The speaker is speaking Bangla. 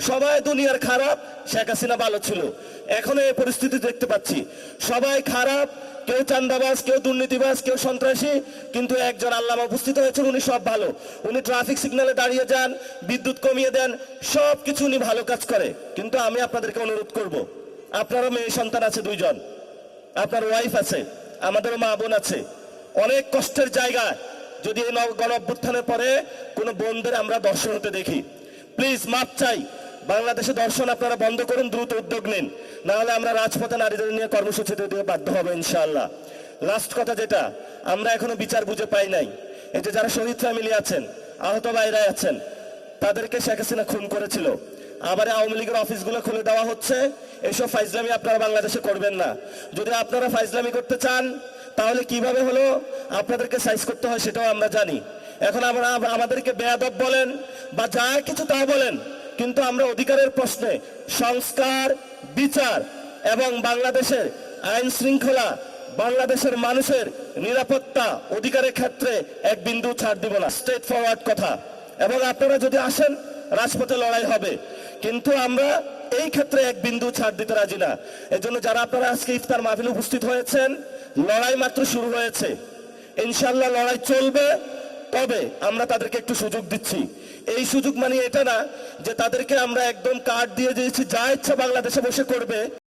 সবাই দুনিয়ার খারাপ, শেখ হাসিনা ভালো ছিল। এখন এই পরিস্থিতি দেখতে পাচ্ছি, সবাই খারাপ, কেউ চান্দাবাজ, কেউ দুর্নীতিবাজ, কেউ সন্ত্রাসী, কিন্তু একজন আল্লামা উপস্থিত হয়েছেন, উনি সব ভালো। উনি ট্রাফিক সিগন্যালে দাঁড়িয়ে যান, বিদ্যুৎ কমিয়ে দেন, সব কিছু উনি ভালো কাজ করে। কিন্তু আমি আপনাদেরকে অনুরোধ করব, আপনারও মেয়ে সন্তান আছে 2 জন, আপনার ওয়াইফ আছে, আমাদেরও মা বোন আছে। অনেক কষ্টের জায়গায় যদি এই গণ অভ্যুত্থানের পরে কোনো বোনদের আমরা দর্শন হতে দেখি, প্লিজ মাপ চাই, বাংলাদেশে দর্শন আপনারা বন্ধ করুন, দ্রুত উদ্যোগ নিন, না হলে আমরা রাজপথে নারীদের নিয়ে কর্মসূচিতে দিয়ে বাধ্য হবে ইনশাআল্লাহ। লাস্ট কথা যেটা, আমরা এখনো বিচার বুঝে পাই নাই। এই যে যারা শহীদ ফ্যামিলি আছেন, আহত ভাইরা আছেন, তাদেরকে শেখ হাসিনা খুন করেছিল, আবার আওয়ামী লীগের অফিসগুলো খুলে দেওয়া হচ্ছে। এসব ফাইজলামি আপনারা বাংলাদেশে করবেন না। যদি আপনারা ফাইজলামি করতে চান, তাহলে কিভাবে হলো আপনাদেরকে সাইজ করতে হয় সেটাও আমরা জানি। এখন আমরা আমাদেরকে বেয়াদব বলেন বা যা কিছু তা বলেন, কিন্তু আমরা অধিকারের প্রশ্নে সংস্কার, বিচার এবং বাংলাদেশের আইন শৃঙ্খলা, বাংলাদেশের মানুষের নিরাপত্তা, অধিকারের ক্ষেত্রে এক বিন্দু ছাড় দিব না। স্ট্রেট ফরওয়ার্ড কথা। এবং আপনারা যদি আসেন, রাজপথে লড়াই হবে, কিন্তু আমরা এই ক্ষেত্রে এক বিন্দু ছাড় দিতে রাজি না। এজন্য যারা আপনারা আজকে ইফতার মাহফিলে উপস্থিত হয়েছেন, লড়াই মাত্র শুরু হয়েছে, ইনশাআল্লাহ লড়াই চলবে। তবে আমরা তাদেরকে একটু সুযোগ দিচ্ছি। এই সুযোগ মানে এটা না যে তাদেরকে আমরা একদম কার্ড দিয়ে দিয়েছি, যা ইচ্ছা বাংলাদেশে বসে করবে।